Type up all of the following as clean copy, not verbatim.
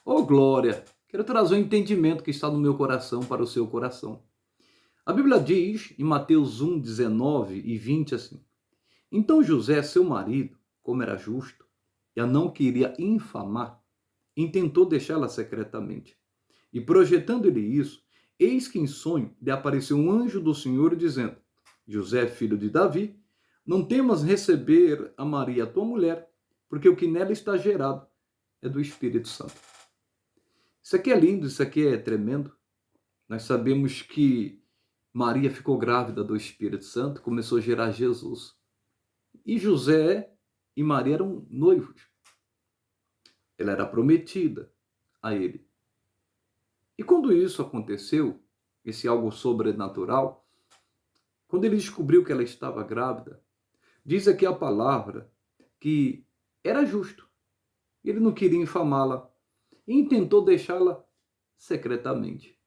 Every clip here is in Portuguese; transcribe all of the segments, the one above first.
Oh, glória! Quero trazer um entendimento que está no meu coração para o seu coração. A Bíblia diz em Mateus 1, 19 e 20 assim: Então José, seu marido, como era justo, e a não queria infamar, intentou deixá-la secretamente. E projetando ele isso, eis que em sonho lhe apareceu um anjo do Senhor dizendo: José, filho de Davi, não temas receber a Maria, tua mulher, porque o que nela está gerado é do Espírito Santo. Isso aqui é lindo, isso aqui é tremendo. Nós sabemos que Maria ficou grávida do Espírito Santo, começou a gerar Jesus. E José e Maria eram noivos. Ela era prometida a ele. E quando isso aconteceu, esse algo sobrenatural, quando ele descobriu que ela estava grávida, diz aqui a palavra que era justo. Ele não queria infamá-la e tentou deixá-la secretamente.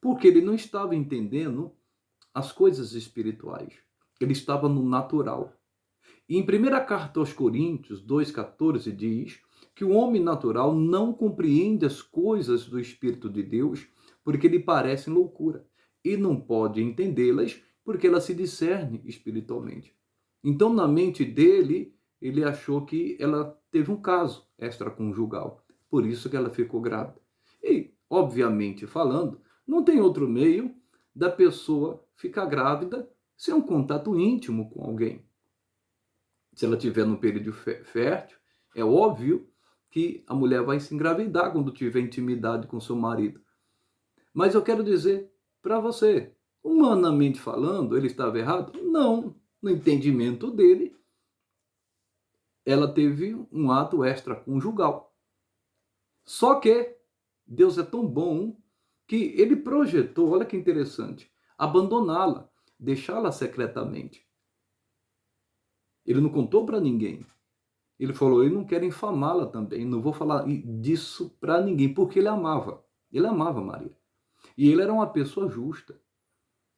Porque ele não estava entendendo as coisas espirituais. Ele estava no natural. E em 1ª carta aos Coríntios 2,14 diz que o homem natural não compreende as coisas do Espírito de Deus porque lhe parecem loucura e não pode entendê-las porque ela se discerne espiritualmente. Então, na mente dele, ele achou que ela teve um caso extraconjugal, por isso que ela ficou grávida. E, obviamente falando, não tem outro meio da pessoa ficar grávida sem um contato íntimo com alguém. Se ela tiver no período fértil, é óbvio que a mulher vai se engravidar quando tiver intimidade com seu marido. Mas eu quero dizer para você, humanamente falando, ele estava errado? Não. No entendimento dele, ela teve um ato extraconjugal. Só que Deus é tão bom que ele projetou, olha que interessante, abandoná-la, deixá-la secretamente. Ele não contou para ninguém. Ele falou, eu não quero infamá-la também, não vou falar disso para ninguém, porque ele amava. Ele amava Maria. E ele era uma pessoa justa.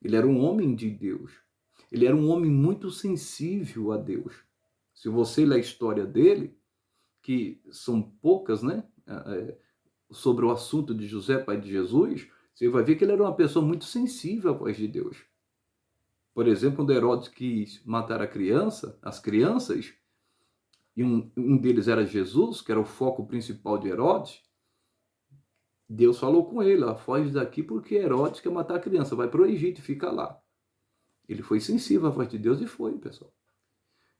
Ele era um homem de Deus. Ele era um homem muito sensível a Deus. Se você ler a história dele, que são poucas, né? Sobre o assunto de José, pai de Jesus, você vai ver que ele era uma pessoa muito sensível à voz de Deus. Por exemplo, quando Herodes quis matar as crianças, e um deles era Jesus, que era o foco principal de Herodes, Deus falou com ele, foge daqui porque Herodes quer matar a criança, vai para o Egito e fica lá. Ele foi sensível à voz de Deus e foi, pessoal.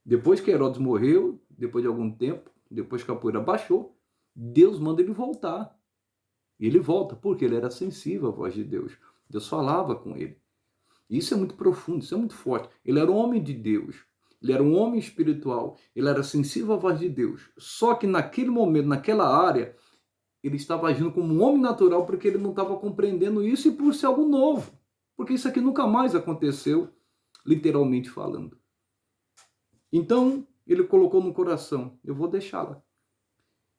Depois que Herodes morreu, depois de algum tempo, depois que a poeira baixou, Deus manda ele voltar. E ele volta, porque ele era sensível à voz de Deus. Deus falava com ele. Isso é muito profundo, isso é muito forte. Ele era um homem de Deus. Ele era um homem espiritual. Ele era sensível à voz de Deus. Só que naquele momento, naquela área, ele estava agindo como um homem natural porque ele não estava compreendendo isso e por ser algo novo. Porque isso aqui nunca mais aconteceu, literalmente falando. Então, ele colocou no coração, eu vou deixá-la.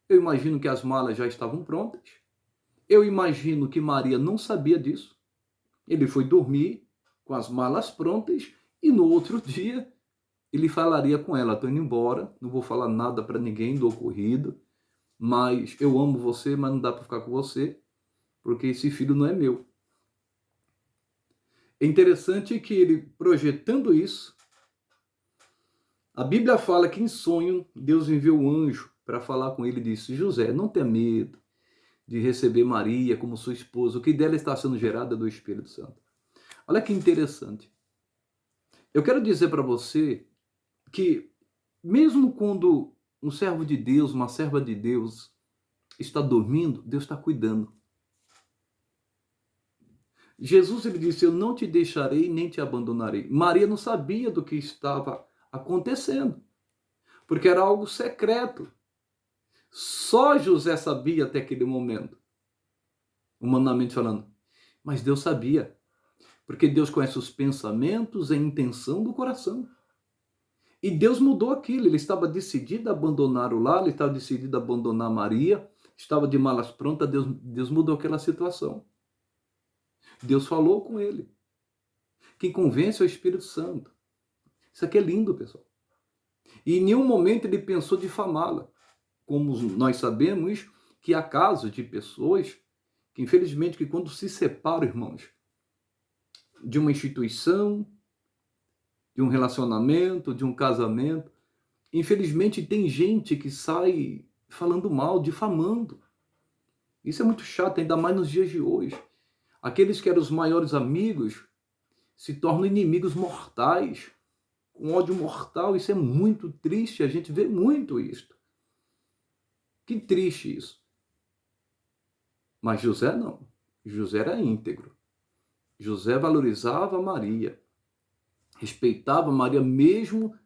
Eu imagino que as malas já estavam prontas. Eu imagino que Maria não sabia disso. Ele foi dormir com as malas prontas e no outro dia ele falaria com ela, estou indo embora, não vou falar nada para ninguém do ocorrido, mas eu amo você, mas não dá para ficar com você, porque esse filho não é meu. É interessante que ele, projetando isso, a Bíblia fala que em sonho Deus enviou um anjo para falar com ele e disse, José, não tenha medo de receber Maria como sua esposa, o que dela está sendo gerado é do Espírito Santo. Olha que interessante. Eu quero dizer para você que mesmo quando um servo de Deus, uma serva de Deus está dormindo, Deus está cuidando. Jesus ele disse, eu não te deixarei nem te abandonarei. Maria não sabia do que estava acontecendo, porque era algo secreto. Só José sabia até aquele momento, humanamente falando. Mas Deus sabia, porque Deus conhece os pensamentos e a intenção do coração. E Deus mudou aquilo, ele estava decidido a abandonar o lar, ele estava decidido a abandonar Maria, estava de malas prontas, Deus mudou aquela situação. Deus falou com ele. Quem convence é o Espírito Santo. Isso aqui é lindo, pessoal. E em nenhum momento ele pensou difamá-la. Como nós sabemos, que há casos de pessoas que, infelizmente, que quando se separam, irmãos, de uma instituição, de um relacionamento, de um casamento, infelizmente tem gente que sai falando mal, difamando. Isso é muito chato, ainda mais nos dias de hoje. Aqueles que eram os maiores amigos se tornam inimigos mortais, com ódio mortal. Isso é muito triste, a gente vê muito isso. Que triste isso. Mas José não. José era íntegro. José valorizava Maria, respeitava Maria, mesmo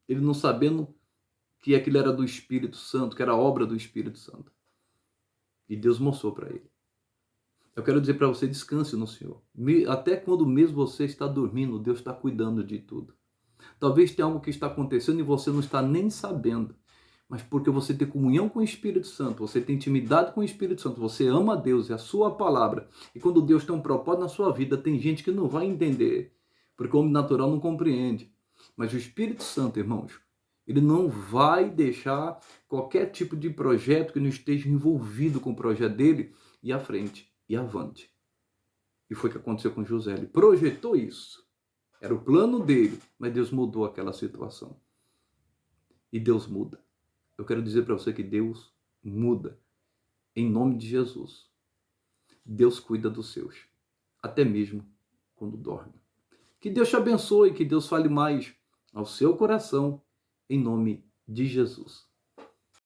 ele não sabendo que aquilo era do Espírito Santo, que era obra do Espírito Santo. E Deus mostrou para ele. Eu quero dizer para você, descanse no Senhor. Até quando mesmo você está dormindo, Deus está cuidando de tudo. Talvez tenha algo que está acontecendo e você não está nem sabendo. Mas porque você tem comunhão com o Espírito Santo, você tem intimidade com o Espírito Santo, você ama a Deus e a sua palavra. E quando Deus tem um propósito na sua vida, tem gente que não vai entender, porque o homem natural não compreende. Mas o Espírito Santo, irmãos, ele não vai deixar qualquer tipo de projeto que não esteja envolvido com o projeto dele ir à frente e avante. E foi o que aconteceu com José. Ele projetou isso. Era o plano dele, mas Deus mudou aquela situação. E Deus muda. Eu quero dizer para você que Deus muda. Em nome de Jesus. Deus cuida dos seus. Até mesmo quando dorme. Que Deus te abençoe, que Deus fale mais ao seu coração. Em nome de Jesus.